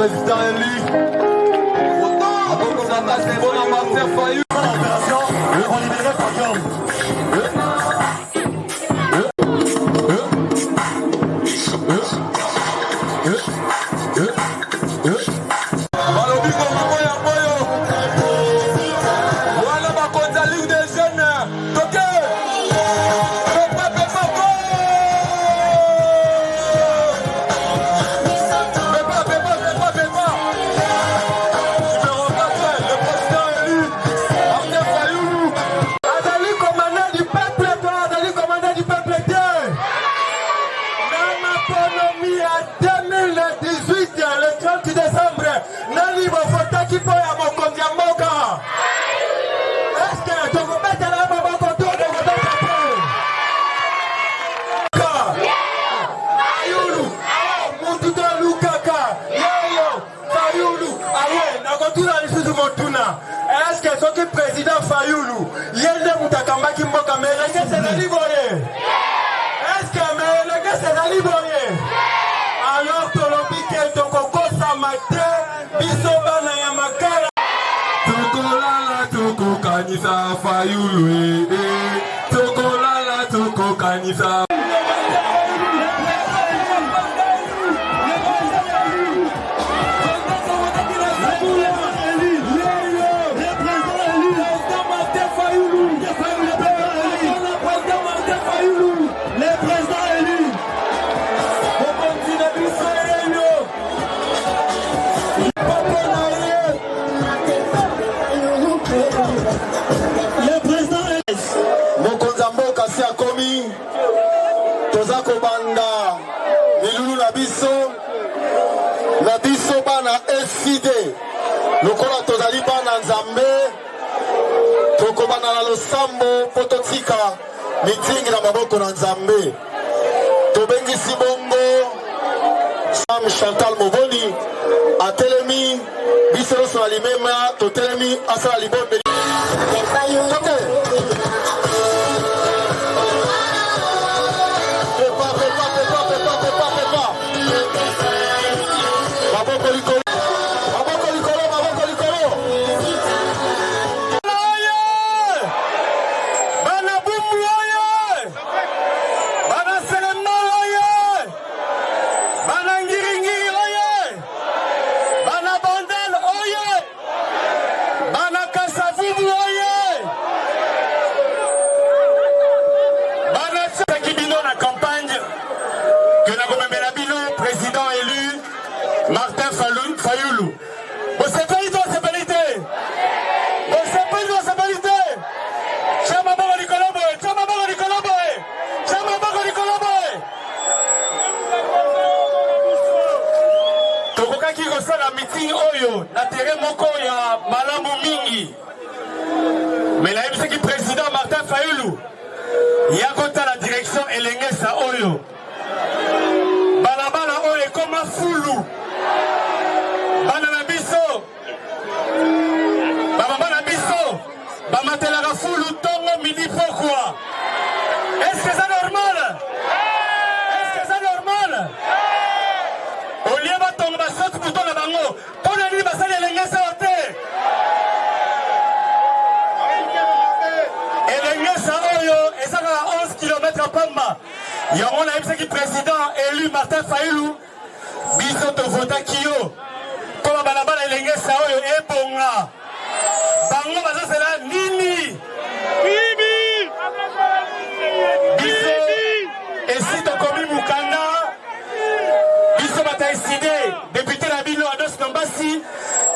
président élu. Aboko Nanga c'est bon à Martin Fayulu. Ils vont libérer par exemple. Est-ce que ce que président Fayulu, Yende Moutakamba Kimboka, mais le gars c'est la Liboye. Est-ce que le gars c'est la Liboye? Alors Tolobike Tokoko Samate, Bisobana Yamakara. Tokolala Toko Kanisa Fayulu, Tokolala Toko Kanisa. Tozako banda milulu na biso bana SID lokola tozali bana nzambe tokobana na losambo po totika mitingi na maboko na nzambe tobengisi bongo Sam Chantal Moboni atelemi biso nyonso na limema totelemi asala libonde Martin Fayulu. Vous savez pas responsabilité. Vous savez pas responsabilité. Chama Baba Nicolombo. Chama Baba Nicolombo. Chama Baba Nicolombo. Tokoka ki kosala meeting oyo na terrain moko ya malamu mingi. Mais la MCK président Martin Fayulu yakota la direction elengesa oyo. Balabala oyo koma fulu. Bana biso Bamatela Fulu Tongo midi pourquoi? Est-ce que c'est normal? Est-ce que c'est normal? Au lieu de tomber dans ce bouton de bango, pour le dire que les gens sont et les gens sont 11 km à Pamba. Il y a un président élu Martin Fayulu. Biso to vota Kyo. Comme balabala elenge saoyo ebonga. Bango bazosela nini? Bibi. Biso esi tokomi mukanda. Biso bata décidé député na bino Ados Nombasi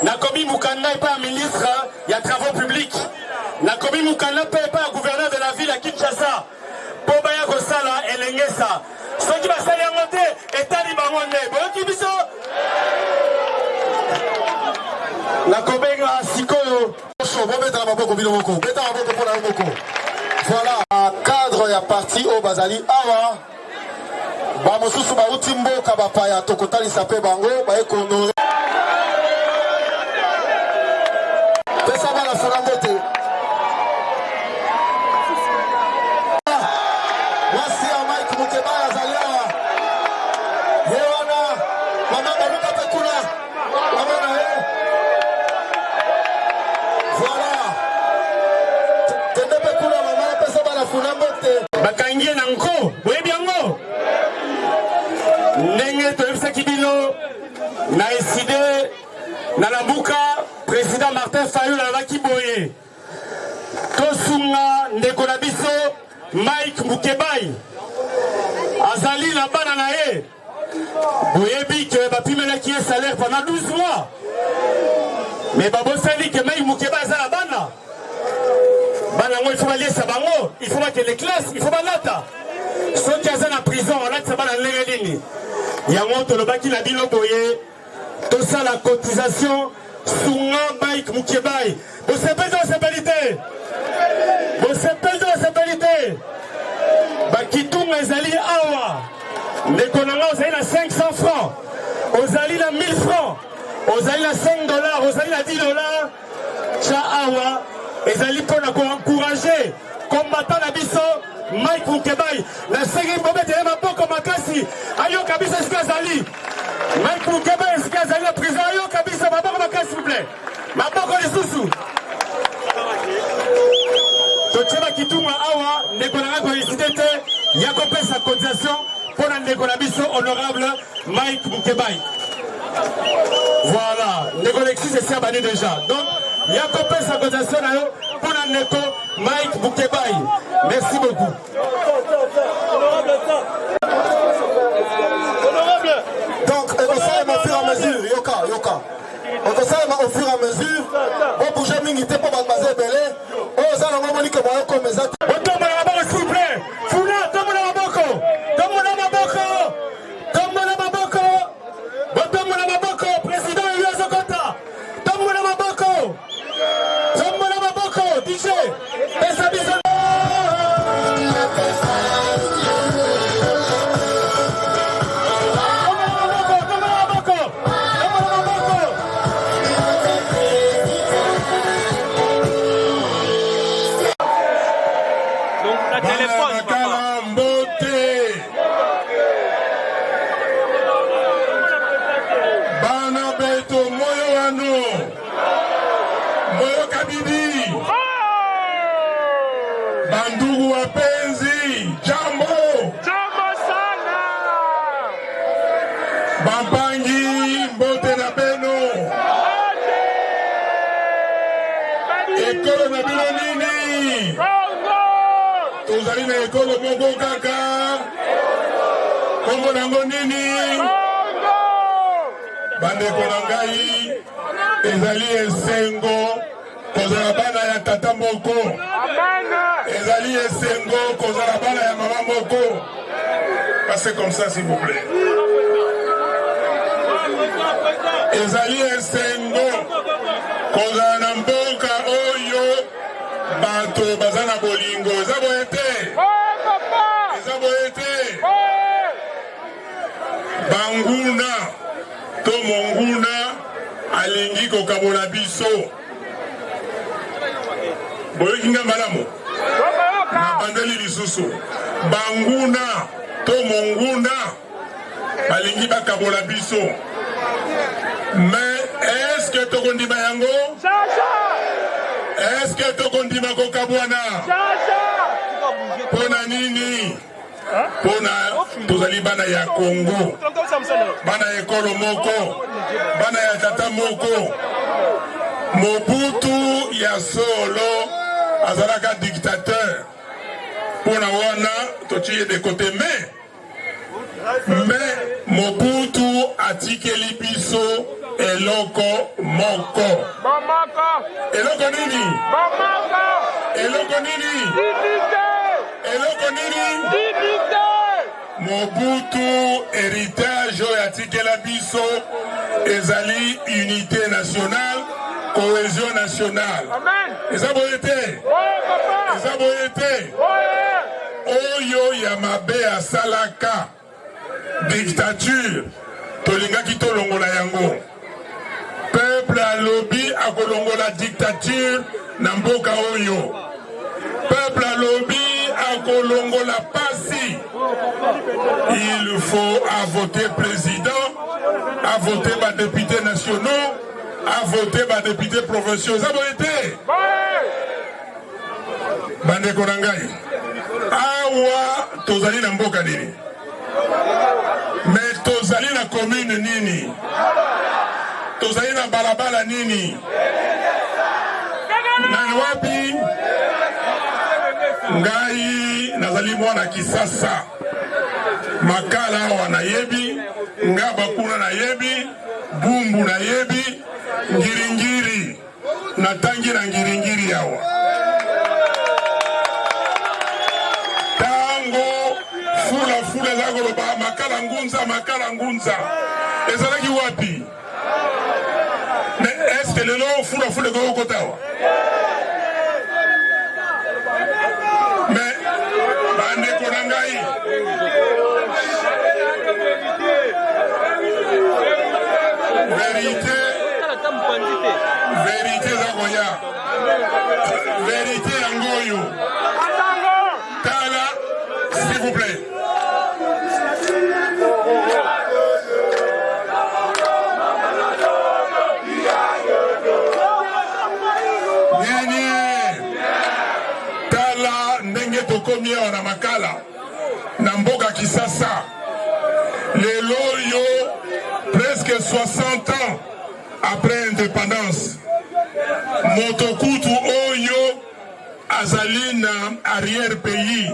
na komi mukanda et pas ministre ya travaux publics. Na komi mukanda pas gouverneur de la ville à Kinshasa. Po baya kosala elenge sa. Soki basali yango te etali bango nde. Boyoki biso la kobenga sikoyo voilà cadre ya parti au bazali awa ba mosusu ba utimbo ka bapaya tokotali sape bango ba ekonore pesa bana sanangote wasi ya Mike Mukebaya zalia yewana mama baruka pekuna sunga ndeko na biso Mike Mukebai azali na bana na ye boyebi ke bapimelaki ye salaire pendant 12 mois mais babosani ke Mike Mukebai aza na bana banango il faut baliesa bango il faut bakende classe il faut balata soki aza na prison alatisa bana ndenge nini yango tolobaki na bino boye tosala cotisation sunga Mike Mukebai bosepeli te bakitunga ezali awa ndeko nanga ozali na 500 francs ozali na 1000 francs ozali na $5 ozali na $10 tya awa ezali mpona koencourage combattant na biso Mike Mukebai nasengi bobetele maboko makasi ayoka biso esika azali Mike Mukebai esika azali na prison ayoka biso maboko makasi s'il vous plaît maboko lisusu totie bakitunga awa ndeko nanga koreside te ya kopesa cotisation mpona ndeko na biso honorable Mike Mukebai. Voilà, ndeko Alexis esi abani déjà donc ya kopesa cotisation na yo mpona ndeko Mike Mukebai. Merci beaucoup. Donc, on va faire au fur et à mesure, Yoka. On va faire au fur et à mesure. On bouge mingi te pour baser belé. On va faire monique moi comme ça. On tombe la maboko s'il vous plaît. Funa, tombe la maboko. Tombe la maboko. Président Elias Okota. Tombe la maboko. DJ. Pesa biso. Bandugu wapenzi, jambo sana. Bampangi mbote na beno. Ekolo na bino nini? Tozali na ekolo moko kaka. Kombo nango nini? Bandeko na ngai ezali esengo kozala bana ya tata moko. Ezali esengo kozala bana ya mama moko. Passez comme ça s'il vous plaît. Ezali esengo kozala na mboka oyo bato baza na bolingo. Eza boye te. Banguna to monguna alingi kokabola biso. Boyoki nga malamu na bandeli lisusu banguna to monguna balingi bakabola biso mais est-ce que tokondima yango est-ce que tokondima kokabwana pona nini pona tozali bana ya Congo bana ya ekolo moko bana ya tata moko Mobutu ya solo azalaka dictateur pona wana totiye de côté mais Mobutu atikeli biso eloko moko eloko nini Mobutu héritage oyo atikela biso ezali unité nationale cohésion nationale. Eza boye te. Oyo ya mabe asalaka dictature tolingaki tolongola yango. Peuple alobi akolongola dictature na mboka oyo. Peuple alobi akolongola pasi. Il faut à voter président, à voter les députés nationaux, à voter les députés provinciaux. Ça va être. Bande Korangai. Awa tozali na mboka nini? Mais tozali na commune nini? Tozali na balabala nini? Na wapi? ngai nazali mwana Kisasa makala awa nayebi ngaba kuna nayebi bumbu nayebi ngiringiri natangi na ngiringiri awa tango fula za koloba makala ngunza ezalaki wapi mais est-ce que lelo fula ko kotawa mais bande konangai vérité zakoya vérité yangoyo tala s'il vous plaît tokomi na makala na mboka Kisasa lelo yo presque 60 ans après indépendance motokutu oyo azali na arrière pays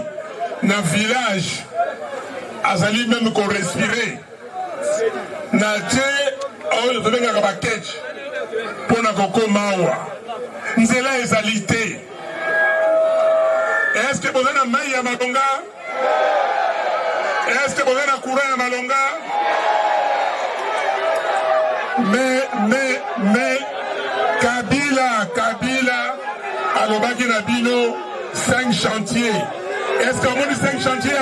na village azali même qu'on respirer na te oyo tobengaka baketch mpona kokoma awa nzela ezali te. Est-ce que vous avez un maï à Malonga? Est-ce que vous avez un courant à Malonga? Mais, Kabila, à l'Obaki Nabino, 5 chantiers. Est-ce qu'on a dit 5 chantiers?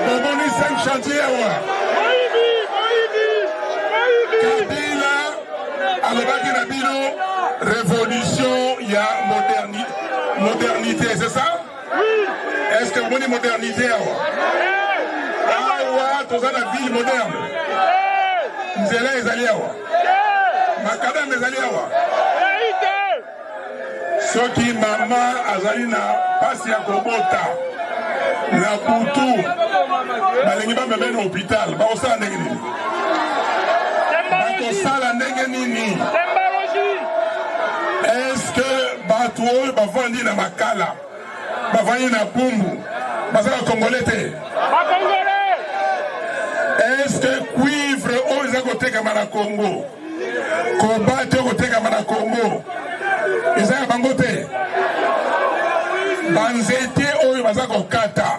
On a dit 5 chantiers. Kabila, à l'Obaki Nabino, révolution, il y a modernité, c'est ça? Oui. Est-ce que vous avez modernité? Ah, tout ça, la ville moderne. Nzela ezali awa. Makadam ezali awa. Soki mama azali na pasi ya kobota na butu balingi bameme na hôpital bakosala ndenge nini? Bakosala ndenge nini? Est-ce que bato oyo bavandi na makala bavandi na bumbu bazala congolais te? Est-ce que cuivre oyo eza kotekama na Congo kobate oyo kotekama na Congo eza ya bango te? Banzete oyo baza kokata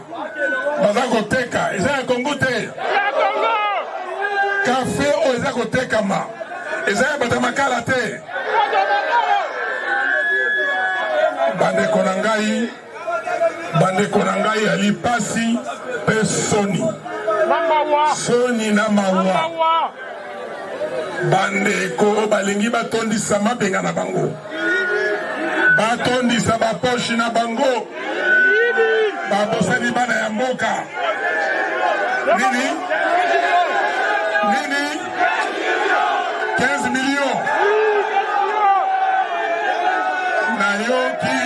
baza koteka eza ya Congo te? Kafe oyo eza kotekama eza ya bato makala te? bandeko na ngai ali pasi pe soni na mawa bandeko balingi batondisa mabenga na bango batondisa baposhi na bango babosani bana ya mboka nini 15 millions nayoki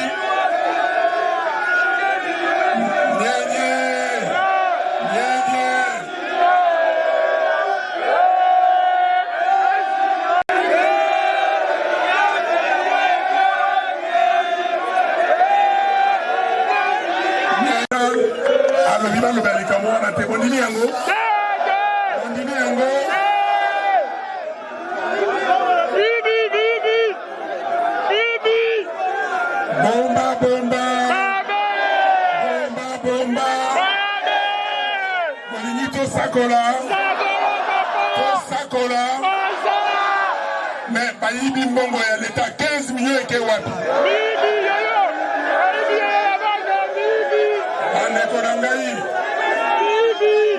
mais bayibi mbongo ya l'État 15 millions eke wapi? Bandeko na ngai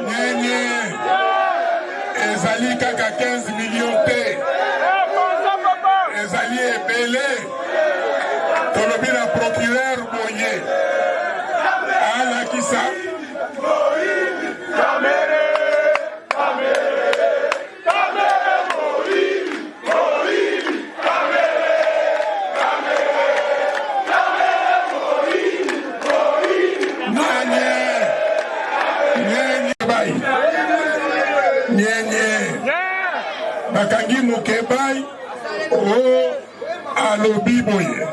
nyenye ezali kaka 15 millions te ezali ebele tolobi na procureur boye alakisa bakangi mokebai o alobi boye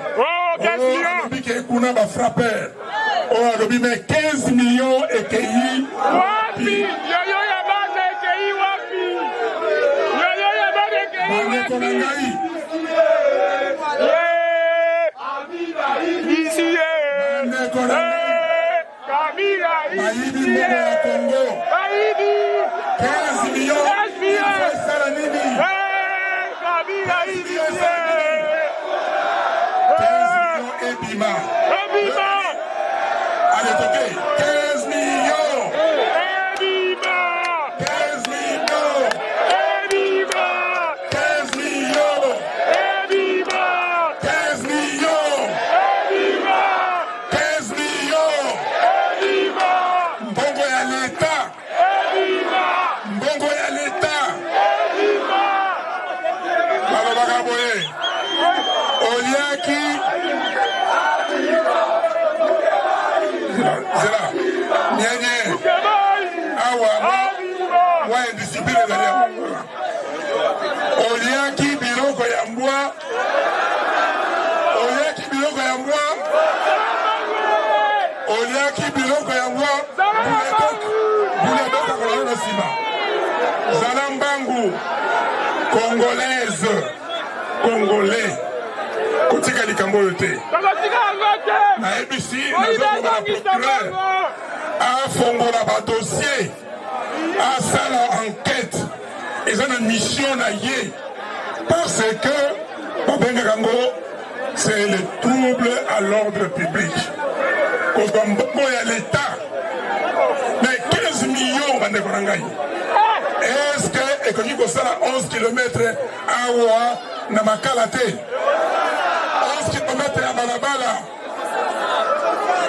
alobi ke kuna kuna ba frappeur oyo alobi me 15 millions ekei wapi yoyo ya bana ekei wapi yoyo ya bana ekei bandeko na ngai ici bandeko na ngai Kabila bayibi mbongo ya Congo 15 millions esala nini Kabila ici 15 millions ebima allez toqué 15 millions 15 millions 15 millions 15 millions 15 millions mbongo ya leta mbongo ya leta balobaka boye oliaki zela nyenye awa mwa indiscipline ezali ya mongola oliaki biloko ya mbwa oliaki biloko ya mbwa oliaki biloko ya mbwa buletoka kolala na nsima zala mbangu congolaise congolais kotika likambo oyo te nayebisi nazokoba na procureur afongola badossier asala enquête eza na mission na ye parce que babengaka yango c'est le trouble à l'ordre public kozwa mbongo ya l'état mais 15 millions bandeko na ngai est-ce que ekoki kosala 11 km awa na makala te 11 km ya balabala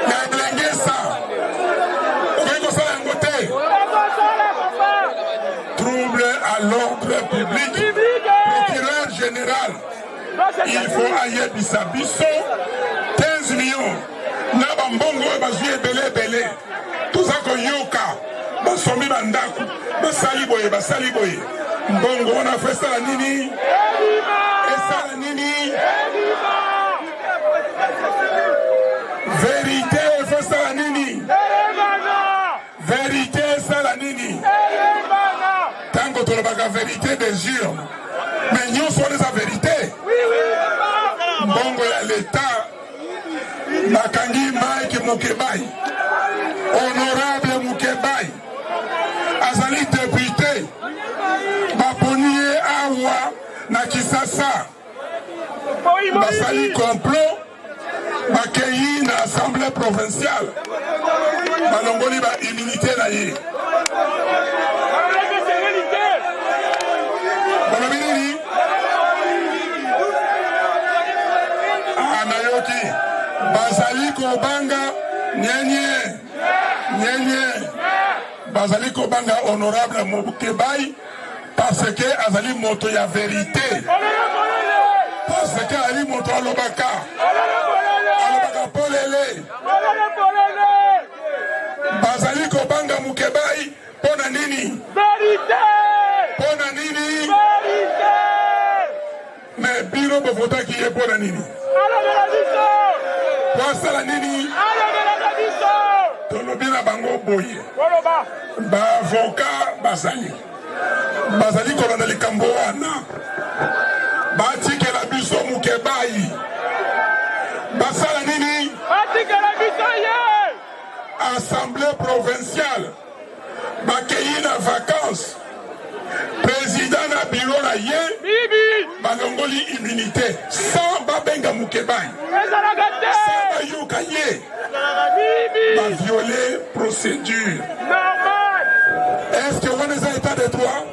na eblengesa okoki kosala yango te trouble à l'ordre public procureur général il faut ayebisa biso 15 millions na bambongo oyo bazwi ebele ebele toza koyoka basombi bandako basali boye mbongo wana fo esala nini esala nini vérité efo esala nini vérité esala nini ntango tolobaka vérité des urnes mais nyonso wana eza vérité mbongo ya leta bakangi Mike Mukebai honorable Mukebai azali député baponi ye awa na Kisasa basali complot bakei na assemblée provinciale balongoli ba immunité na ye balobi nini anayoki bazali kobanga nyenye bazali kobanga honorable Mukebai parce que azali moto ya vérité parce que ali moto alobaka polele bazali kobanga Mukebai pona nini pona nini mais biro bovotaki ye pona nini po asala nini tolobi na bango boye baavoka bazali kolanda likambo wana batikela biso Mukebai basala nini assemblée provinciale bakei na vacances président na biro na ye balongoli immunité sans babenga Mukebai sans bayuka ye bavioler procédure est-ce que wana eza état de droit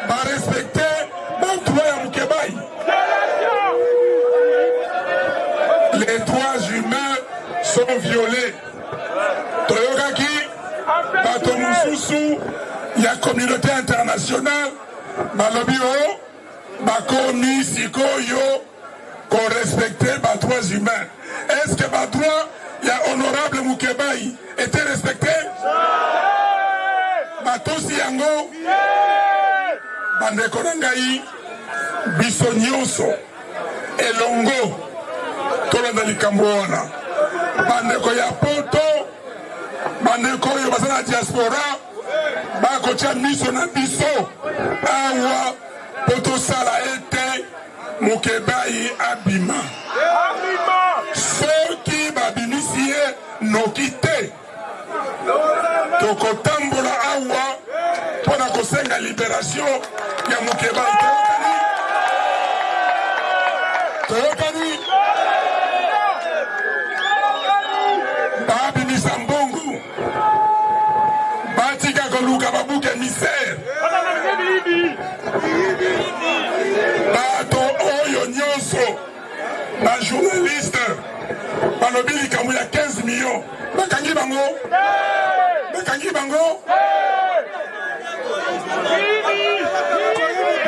barespecte badroit ya Mukebai les droits humains sont violés toyokaki bato mosusu ya communauté internationale balobi o bakomi sikoyo korespecte badroits humains est-ce que badroit ya honorable Mukebai était respecté batosi yango bandeko na ngai biso nyonso elongo tolanda likambo wana bandeko ya poto bandeko oyo baza na diaspora bakotia miso na biso awa po tosala ete Mokebai abima soki babimisi ye noki te tokotambola awa mpona kosenga liberation ya Mokebai. Toyokani babimisa mbongo batika koluka babuke misere bato oyo nyonso bajournaliste balobi likambo ya 15 millions bakangi bango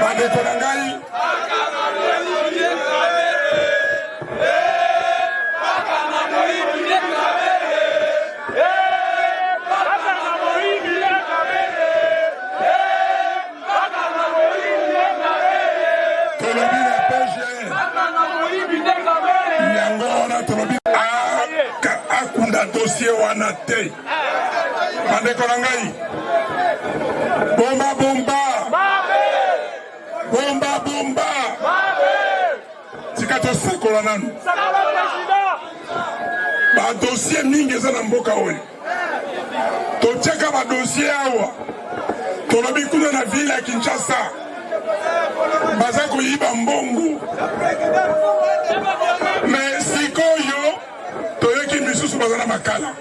bandeko na ngai tolobi na PGR yango wana tolobi akunda dossier wana te bandeko na ngai bomba tika tosakola nanu badossier mingi eza na mboka oyo totiaka badossier awa tolobi kuna na ville ya Kinshasa baza koyiba mbongo me sikoyo toyoki misusu baza na makala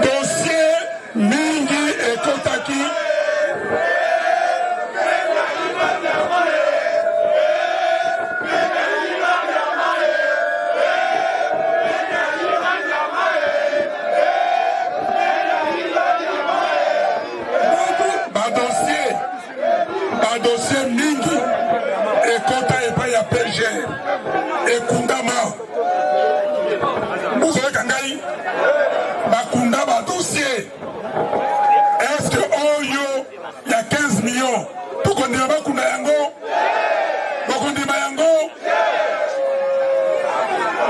dossier mingi ekotaki badossier mingi ekota epai ya PGR ekundama bozoyoka ngai bakunda badossier eske oyo ya 15 millions tokondima bakunda yango bokondima yango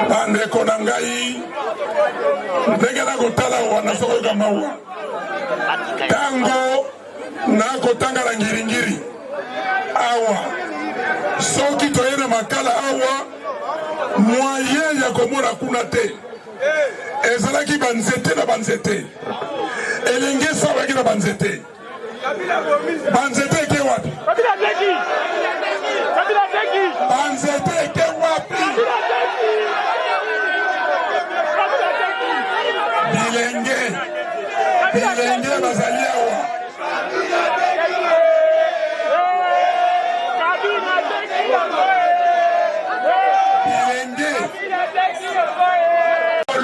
bandeko na ngai ndenge nakotala wana sokoyoka mawa tango nakotangala ngiringiri awa soki toyena makala awa moyen ya komona kuna te ezalaki banzete na banzete elenge sawaki na banzete eke wapi banzete eke wapi bilenge bazali awa bilenge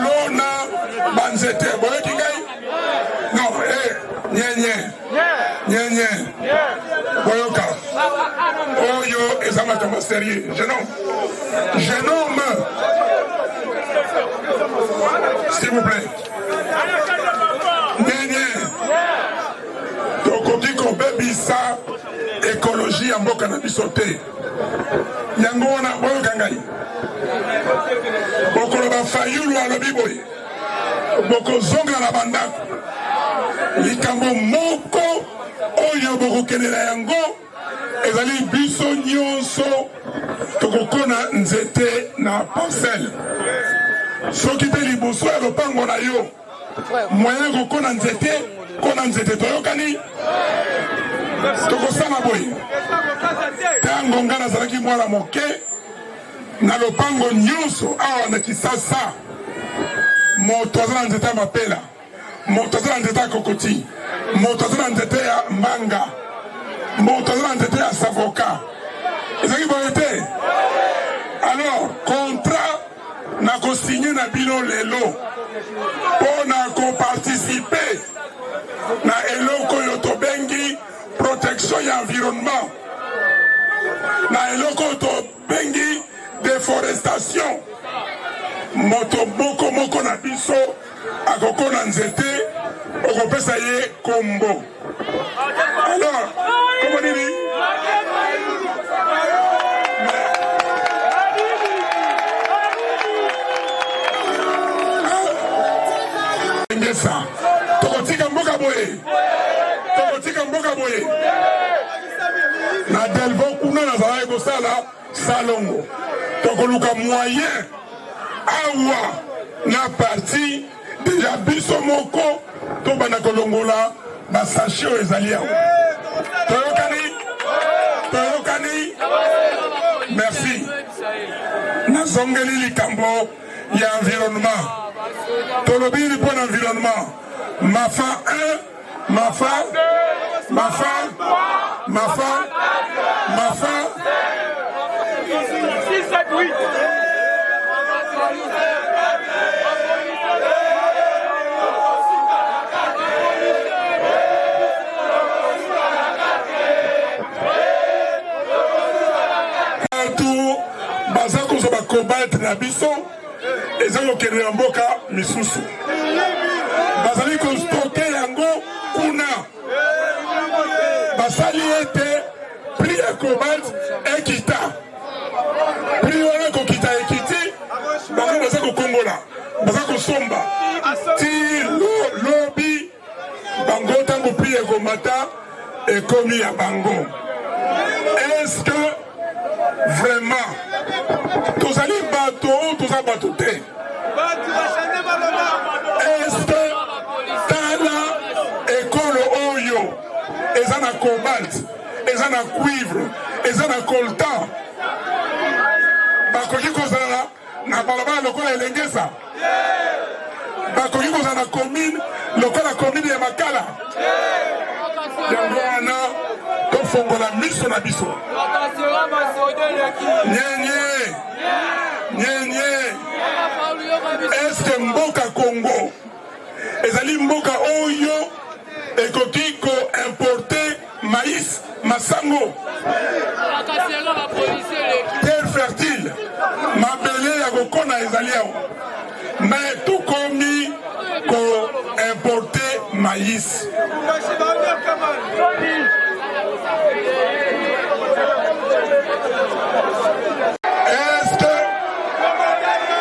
lona banzete boyoki ngai non nyenye boyoka oyo eza makambo sérieux jeune homme s'il vous plaît nyenye tokoki kobebisa écologie ya mboka na biso te yango wana boyoka ngai bokoloba Fayulu alobi boye bokozongela na bandako likambo moko oyo bokokendela yango ezali biso nyonso tokokona nzete na parcelle soki te liboso ya lopango na yo moyen kokona nzete kona nzete toyokani tokosala boye ntango nga nazalaki mwana moke na lopango nyonso awa na Kisasa moto aza na nzete ya mapela moto aza na nzete ya kokoti moto aza na nzete ya manga moto aza na nzete ya savoka ezalaki boye te alors contrat na kosinye na bino lelo mpo na koparticipe na eloko oyo tobengi protection ya environnement na eloko oyo tobengi déforestation moto moko na biso akokona nzete okopesa ye kombo alors kombo nini Ngesa. Tokotika mboka boye. Tokotika mboka boye. Na Delvaux kuna na zala kosala salongo. Tokoluka moyen awa na parti déjà biso moko to bana kolongola ba sachet ezali awa. Toyokani. Merci. Nazongeli likambo ya environnement. Tolobiri pour l'environnement. Mafa 1, Mafa 6, 7, 8. Partout, bazako zo ba cobalt na biso. Ezalo kene ya mboka misusu. Bazali ko stocké yango kuna. Basali ete prix ya cobalt ekita. Prix wana ko kita ekiti. Bango bazako kongola. Bazako somba. Ti lobi. Bango tango prix ekomata ekomi ya bango. Est-ce que vraiment tozali bato toza bato te? Est-ce que tala ekolo oyo eza na cobalt, eza na cuivre, eza na coltan bakoki kozala na balabala lokola elengesa? Bakoki kozala na commune lokola commune ya Makala? Yango wana tofongola miso na biso. Nye. Est-ce que mboka Congo ezali mboka oyo ekoki ko importer maïs masango? Terre fertile mabele ya kokona ezali awa, mais tokomi ko importer maïs.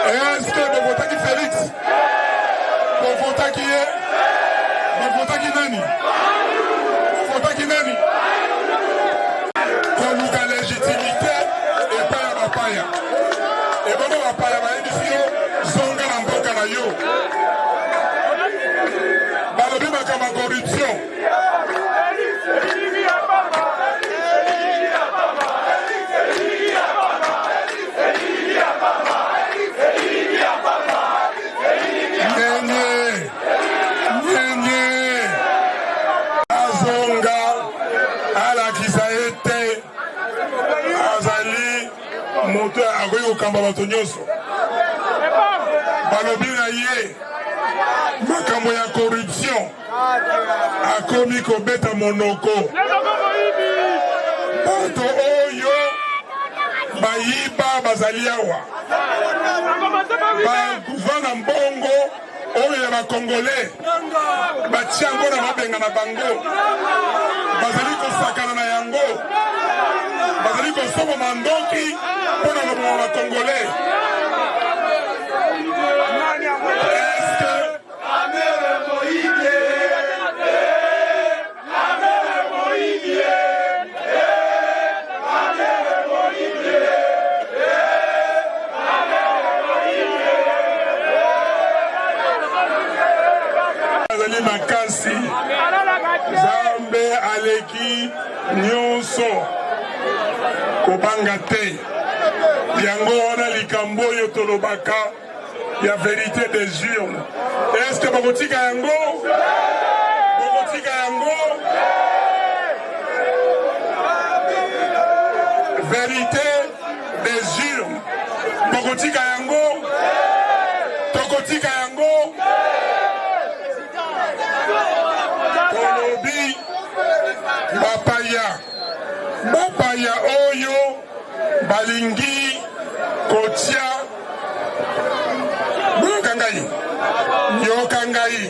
Est-ce que vous votez Félix? Vous votez qui est? Vous votez qui nani? Vous votez qui nani? Pour nous la légitimité et pas la papaya. Et bon, la papaya va être zonga en boca na yo. Balobi makama corruption. Moto akoki kokamba bato nyonso balobi na ye makambo ya corruption akomi kobeta monoko. Bato oyo bayiba bazali awa bakuva na mbongo oyo ya bakongole batia yango na mabenga na bango, bazali kosakana na yango, bazali kosomba mandoki mpona loboma bakongole. Azali makasi Zambe aleki nyonso kobanga te yango wana likambo oyo tolobaka ya vérité des urnes. Est-ce que bokotika yango? Bokotika yango? Vérité des urnes. Bokotika yango? Tokotika yango? Tolobi bapaya oyo balingi kotia yokangai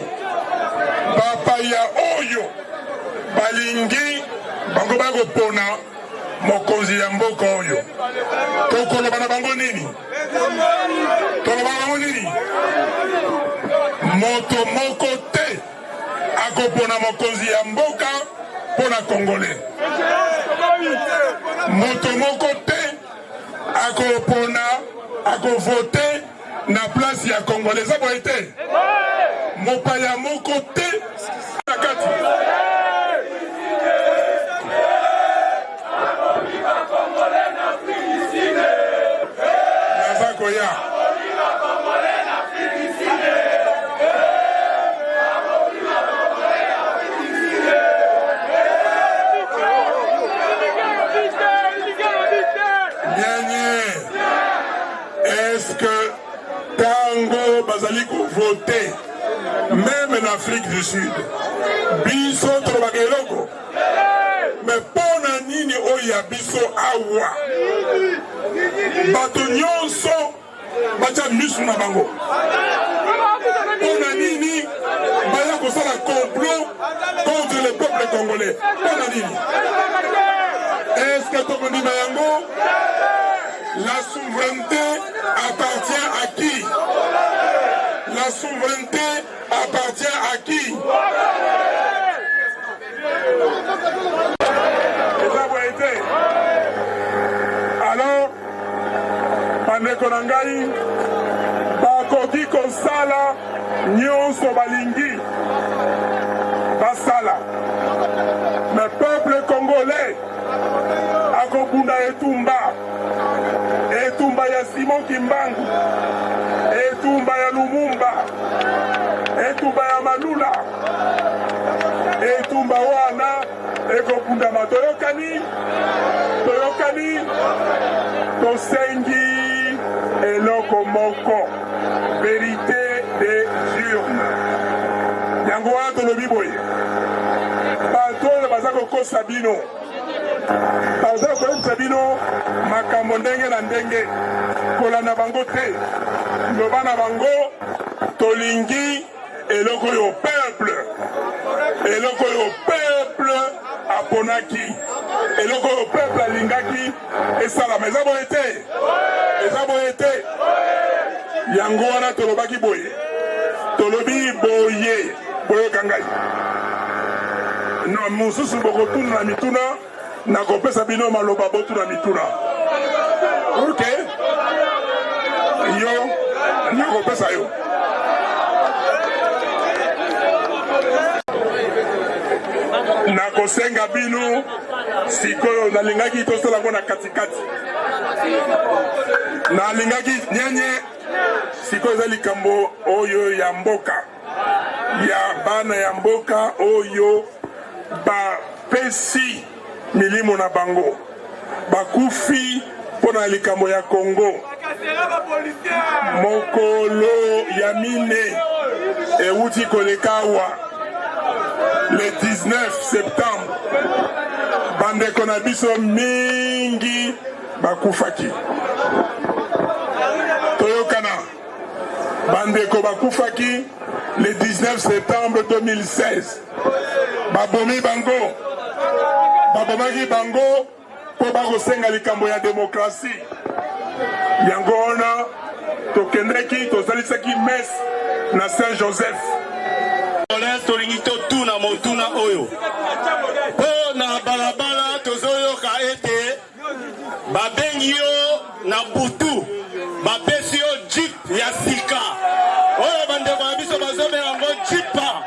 bapaya oyo balingi bango bakopona mokonzi ya mboka oyo. Tokoloba na bango nini? Toloba na bango nini? moto moko te akopona mokonzi ya mboka pona congolais. Moto moko te akovote na place ya congolais. Ça va été mopaya moko te na kati. Nazakoya est-ce que tango bazali voter même en Afrique du Sud biso tolobaka eloko mais pona nini oya biso awa bato nyonso batia misu na bango pona nini baya kosala complot contre le peuple congolais pona nini est-ce que tokondima yango? La souveraineté appartient à qui? La souveraineté appartient à qui? Alors, bandeko na ngai bakoki kosala nyonso balingi basala, mais peuple congolais akobunda etumba ya Simon Kimbangu, etumba ya Lumumba, etumba ya Malula, etumba wana ekobundama. Toyokani tosengi eloko moko, vérité des urnes. Yango wana tolobi boye bato oyo baza kokosa bino, baza koyebisa bino makambo ndenge na ndenge, kolanda bango te. Loba na bango tolingi eloko yo peuple, eloko yo peuple aponaki, eloko yo peuple alingaki esalama. Eza boye te, eza boye te. Yango wana tolobaki boye, tolobi boye boyoka ngai no mosusu bokotuna na mituna nakopesa bino maloba botuna mituna. Ok, yo kopesa yo. Nakosenga bino sikoyo, nalingaki tosala ngo na katikati, nalingaki nyenye sikoyo eza likambo oyo ya mboka, ya bana ya mboka oyo bapesi milimo na bango, bakufi mpona likambo ya Congo. Mokolo ya mine euti kolekawa le 19 septembre, bandeko na biso mingi bakufaki. Toyokana, bandeko bakufaki le 19 septembre 2016. Babomi bango, babomaki bango po bakosenga likambo ya demokrasi. Yango wana tokendeki tozalisaki messe na Saint Joseph. Tolingi totuna motuna oyo po na balabala tozoyoka ete babengi yo na butu, bapesi yo jeep ya sika oyo bandeko na biso bazomela yango jipa,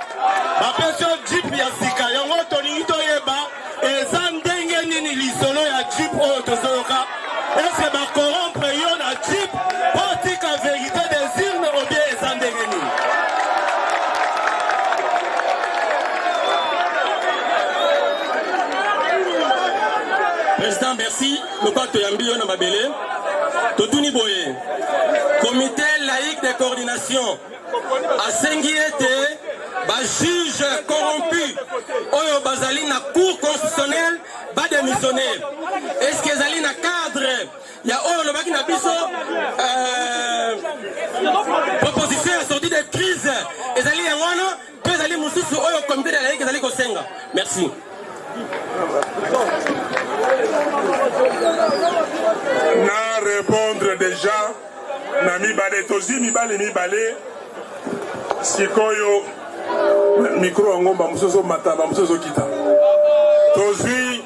bapesi yo jeep ya sika. Yango tolingi toyeba eza ndenge nini lisolo ya jeep oyo tozoyoka, ese bakorompre yo na jeep po tika verité des urnes obie eza ndenge nini? Président, merci. Le pacte Yambi on a babélé. Totuni Boye. Comité laïque de coordination. A Sengiete, juge corrompu. Oyo Bazali na cour constitutionnelle, ba démissionné. Est-ce que Zali na cadre? Il y a Oyo Lobaki na biso proposition à sortie de crise. Et Zali Yangwana, puis Zali Moussousou Oyo comité laïque Zali Kosenga. Merci. Na répondre déjà na mibale tozi mibale sikoyo micro yango bamosusu mata bamosusu kita tozwi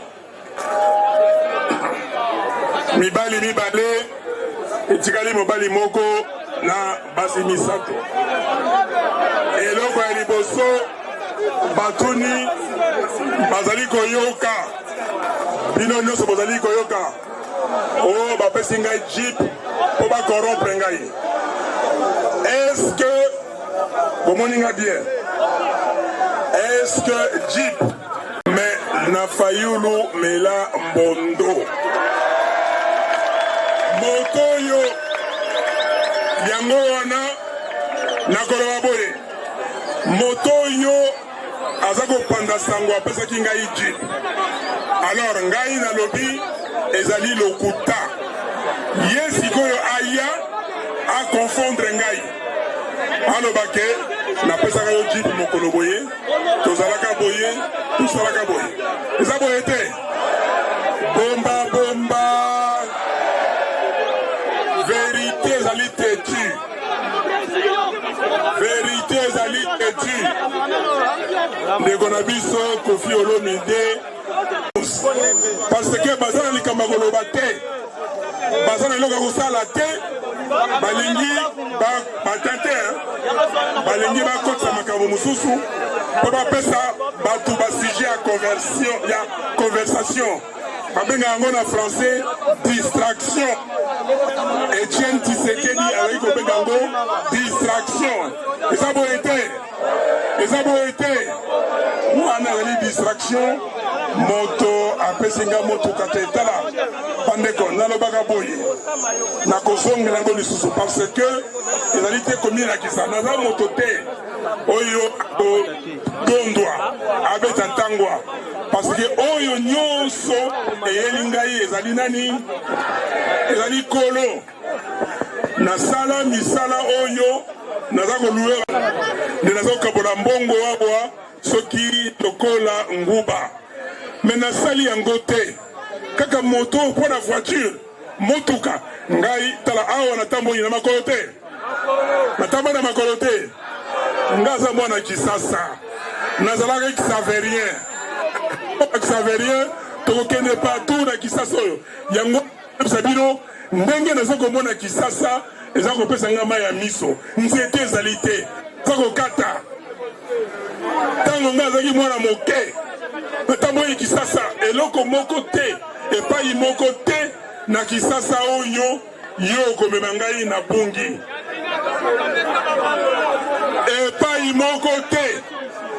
mibali etikali mobali moko na basi misato eloko ya liboso batuni bazali koyoka bino nyonso bozali koyoka o bapesi ngai jip po bakorompre ngai est-ce que bomoni nga bien est-ce que jip mais na fayulu mela mbondo moto oyo yango wana nakoloba boye moto oyo aza kopanda sango apesaki ngai jip alors ngai nalobi ezali lokuta ye sikoyo aya akonfondre ngai alobake napesaka yo jip mokolo boye tozalaka boye tosalaka boye eza boye te bomba vérité ezali têtu vérité ezali têtu ndeko na biso Kofi Olomide parce que baza na likambo koloba te baza na eloko kosala te balingi batente balingi bakotisa makambo mosusu mpo bapesa bato basujet ya conversation babenga yango na français distraction. Etienne Tshisekedi azali kobenga yango distraction. eza boye te wana azali distraction moto apesinga motuka te tala bandeko nalobaka boye nakozongela yango lisusu parce que ezali te komielakisa naza moto te oyo akotondwa abeta ntangwa parce que oyo nyonso eyeli ngai ezali nani ezali kolo nasala misala oyo naza koluwe nde naza kokabola mbongo wabwa soki lokola nguba me nasali yango te kaka moto mpo na voiture motuka ngai tala awa natamboli na makolo te natamba na makolo te nga aza mwana kisasa nazalaka kisaverien tokokende partout na kisasa oyo yango ebisa bino ndenge naza komona kisasa eza kopesa nga mai ya miso nzete ezali te eza kokata ntango nga azalaki mwana moke natamboyi kisasa eloko moko te epai moko te na kisasa oyo yo okomema ngai na bungi epai moko te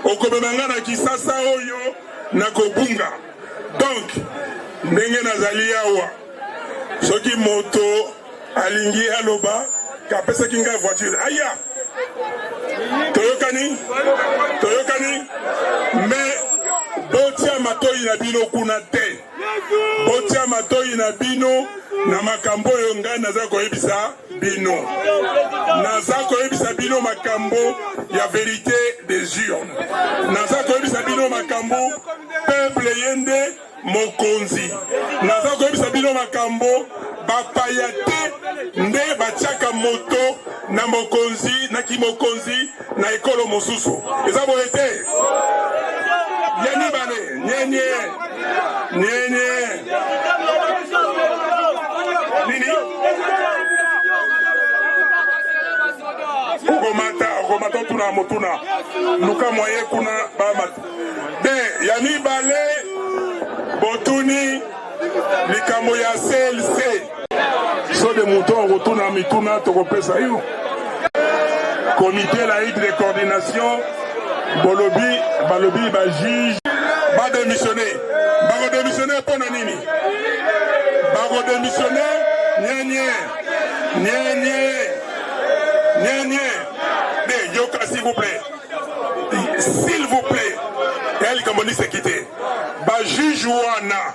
okomema ngai na kisasa oyo na kobunga donc ndenge nazali awa soki moto alingi aloba kapesaki ngai voiture aya toyokani mais botia matoi na bino kuna te botia matoi na bino na makambo oyo ngai naza koyebisa bino naza koyebisa bino makambo ya vérité des urnes naza koyebisa bino makambo peuple yende mokonzi naza koyebisa bino makambo bapaya te nde batiaka moto na mokonzi na kimokonzi na ekolo mosusu eza boye te yani bale nyenye nini okomata otuna motuna luka moye kuna bamata de yani bale botuni likambo ya CLC so de moto okotuna mituna tokopesa yo comité laïque de coordination balobi bajuge badémissionne bakodémissionne mpona nini bakodémissionne nyenye de yoka s'il vous plaît ya likambo lisekite bajuge wana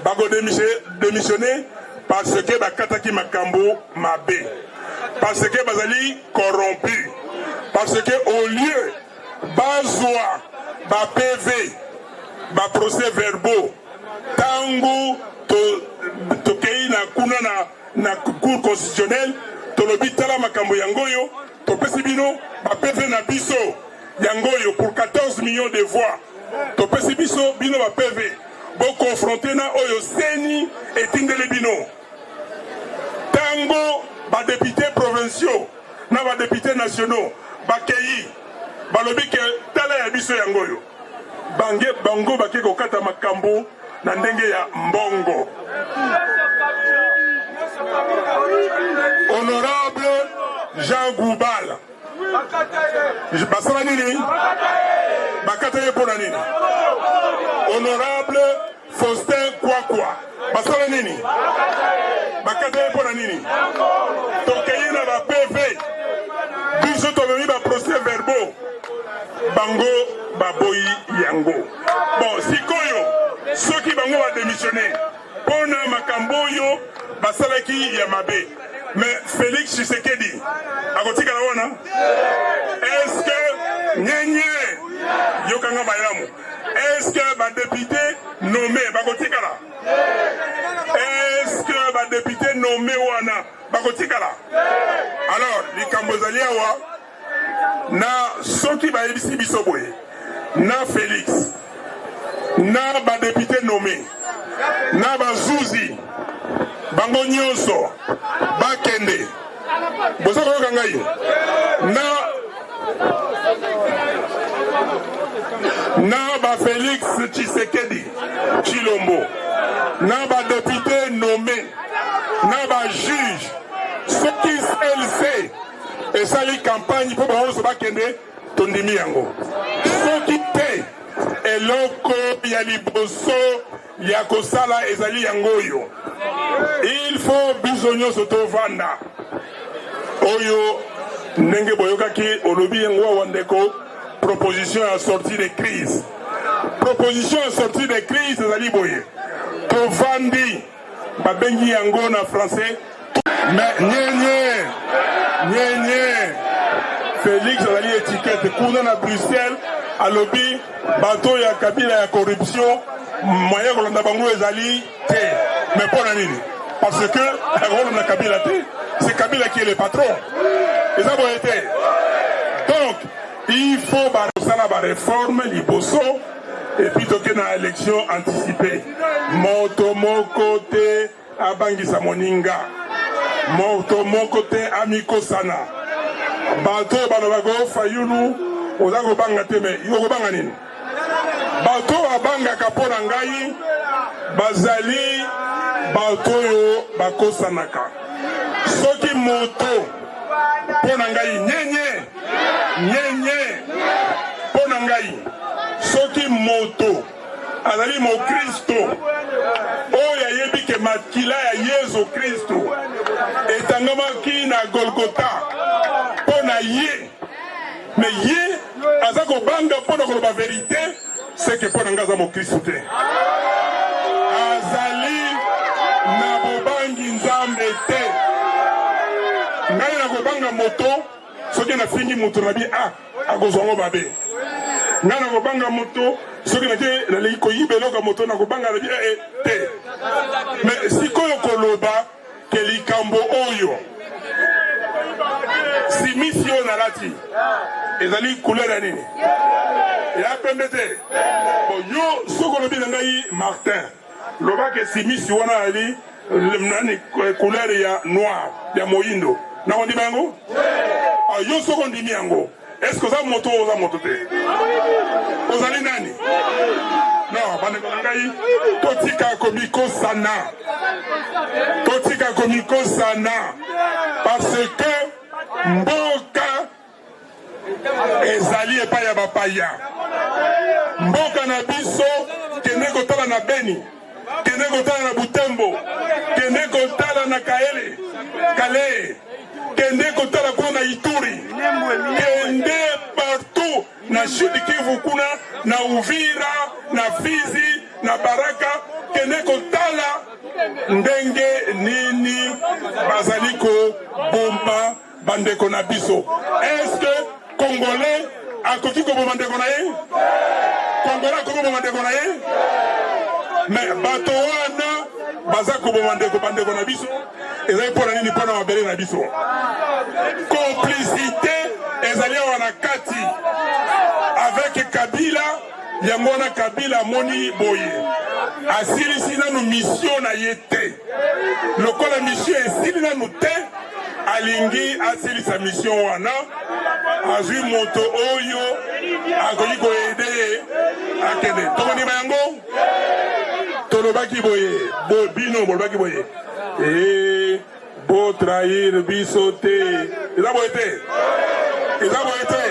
bakodémissionne parce que bakataki makambo mabe parce que bazali corrompu parce que au lieu bazwa ba PV ba procès verbaux tango tokei na kuna na cour constitutionnelle tolobi tala makambo yangoyo topesi bino bapv na biso yangoyo pour 14 millions de voix topesi biso bino bapv boconfronte na oyo seni etindeli bino tango badepute provinciaux na badepute nationaux bakei balobi ke tala ya biso yangoyo bango bake kokata makambo na ndenge ya mbongo. Honorable Jean Goubal basala nini bakata ye mpona nini? Honorable Faustin Kwakwa basala nini bakata ye mpona nini? Tokei na ba PV biso tomemi ba procès verbaux bango baboyi yango. Bon sikoyo soki bango badémissionné mpona makambo oyo basalaki ya mabe, mais Félix Tshisekedi akotikala wana? Est-ce que nyenye yokanga malamu? Est-ce que badépute nommé bakotikala? Est-ce que badépute nommé wana bakotikala? Alors likambo ezali awa na soki bayebisi biso boye na Félix na badépute nommé na bazuzi bango nyonso bakende boza koyoka ngai na ba Félix Tshisekedi Chilombo na badépute nommé na bajuge soki CLC esali campagne mpo bango nyonso bakende tondimi yango soki te eloko ya liboso ya kosala ezali yango oyo il faut biso nyonso tovanda oyo ndenge boyokaki olobi yango awa ndeko proposition ya sortie de crise. Proposition ya sortie de crise ezali boye tovandi babengi yango na français mais nyenye Félix azali étiquette kuna na Bruxelles alobi bato ya kabila ya corruption moyen kolanda bango ezali te, mais mpona nini? Parce que akolanda kabila te, c'est Kabila qui est le patron eza boye te. Donc il faut basala baréforme liboso et puis toke na élection anticipée. Moto moko te abangisa moninga, moto moko te amikosana bato balobako Fayulu oza kobanga te, me yo kobanga nini? Bato abangaka mpo na ngai bazali bato oyo bakosanaka. Soki moto mpo na ngai nyenye mpo na ngai soki moto azali mokristo oyo ayebi ke makila ya Yesu Kristo etangamaki na Golgota mpo na ye, me ye aza kobanga mpo na koloba verite, seke mpo na ngai aza mokristo te, azali na bobangi nzambe te. Ngai na kobanga moto soki nafingi moto na bi akozwango babe, ngai na kobanga moto soki naleki koyiba eloko moto na kobanga na bi te. Mais sikoyo koloba ke likambo oyo simisi oyo nalati ezali couleur ya nini? Ya pembe te. Yo soko olobi na ngai Martin loba ke simisi wana ali nani couleur ya noir ya moyindo nakondima yango? Yo soko ndimi yango, est-ce que oza moto oza moto te? Ozali nani? Non, bandeko na ngai totika komikosana parce que mboka ezali epai ya bapaya. Mboka na biso kende kotala na Beni, kende kotala na Butembo, kende kotala na Kale, kende kotala kuna Ituri, kende partout na Sud Kivu kuna, na Uvira, na Fizi, na Baraka, kende kotala ndenge nini bazali ko bomba bandeko na biso. Est-ce que Congolais akoki ko bomba ndeko na ye? Congolais akoki ko bomba ndeko na ye? Mais bato wana baza ko bomba bandeko na biso ezali mpona nini? Mpona mabele na biso. Complicité ezali awa na kati avec Kabila yango na Kabila moni boye asilisi nanu mission na ye te lokola mission esili nanu te alingi asilisa mission wana azwi moto oyo akoki koyede ye akende tokondima yango tolobaki boye bobino bolobaki boye bo trahir biso te eza boye te eza boye te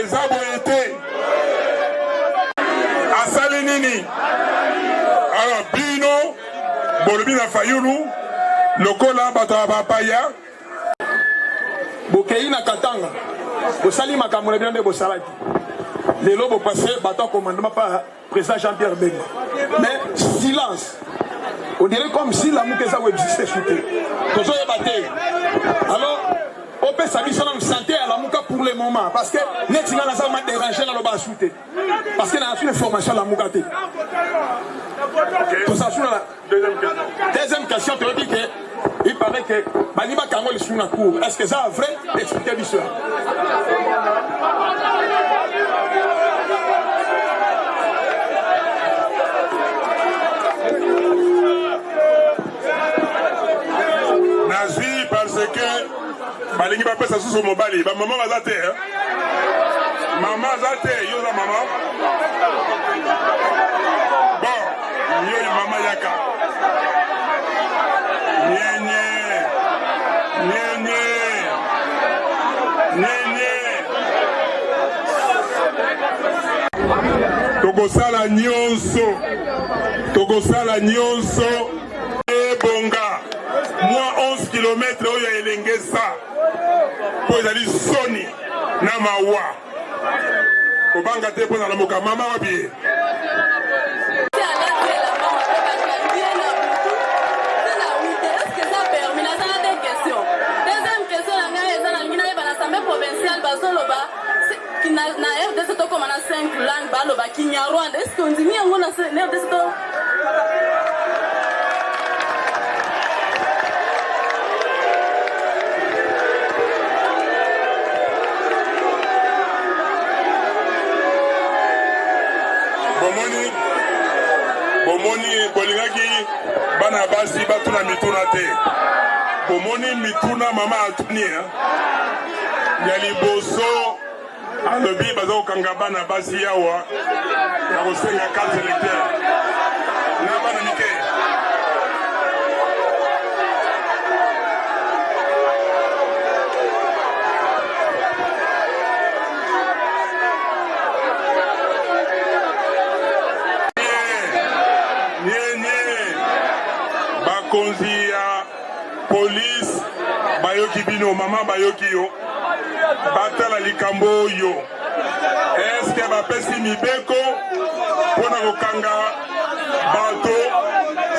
eza boye te asali nini alors bino bolobi na Fayulu lokola bato ya bapaya bokei na Katanga bosali makambo na bino nde bosalaki lelo bopase bato ya commandement par président Jean-Pierre Bemba mais silence on dirait comme si l'amour que ça existait sous terre tozoyeba te alors opesa biso na santé à l'amour pour le moment parce que netinga na ça m'a dérangé na loba sous-té parce que na une formation à l'amour te tout ça sur la deuxième question tu dis que il paraît que Baniba Kango est sur la cour est-ce que ça vrai expliquer biso nazwi parce que balingi bapesa susu mobali bamama baza te mama aza te yoza mama bon yoyo mama yaka nyenye nyenye nyenye tokosala nyonso ebonga mwa 11 km oyo elengesa po ezali soni na mawa kobanga te mpo na lamoka mama wabie na RDC to comme na 5 langues baloba Kinyarwanda est-ce qu'on dit ni yango na RDC to bomoni bolingaki bana basi batuna mituna te bomoni mituna mama atuni ya liboso alobi baza kokanga bana basi yawa ya kosenga carte électeur na bana mike bakonzi ya police bayoki bino mama bayoki yo batala likambo oyo eske bapesi mibeko mpona kokanga bato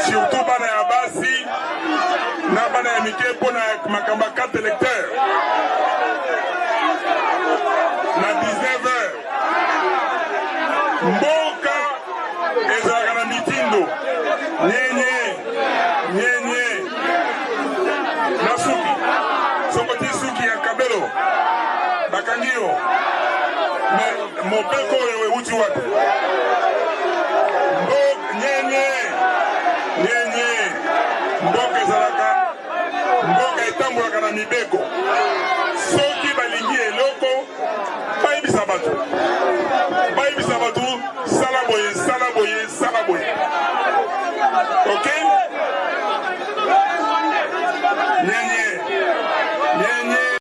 surtout bana ya basi na bana ya mike mpona makambo ya carte électeur na 19h mboka ezalaka na mitindo nyenye nyenye na suki sokoti suki ya kabelo bakangi yo me mobeko oyo ewuti wapi nyenye nyenye mboka ezalaka mboka etambolaka na mibeko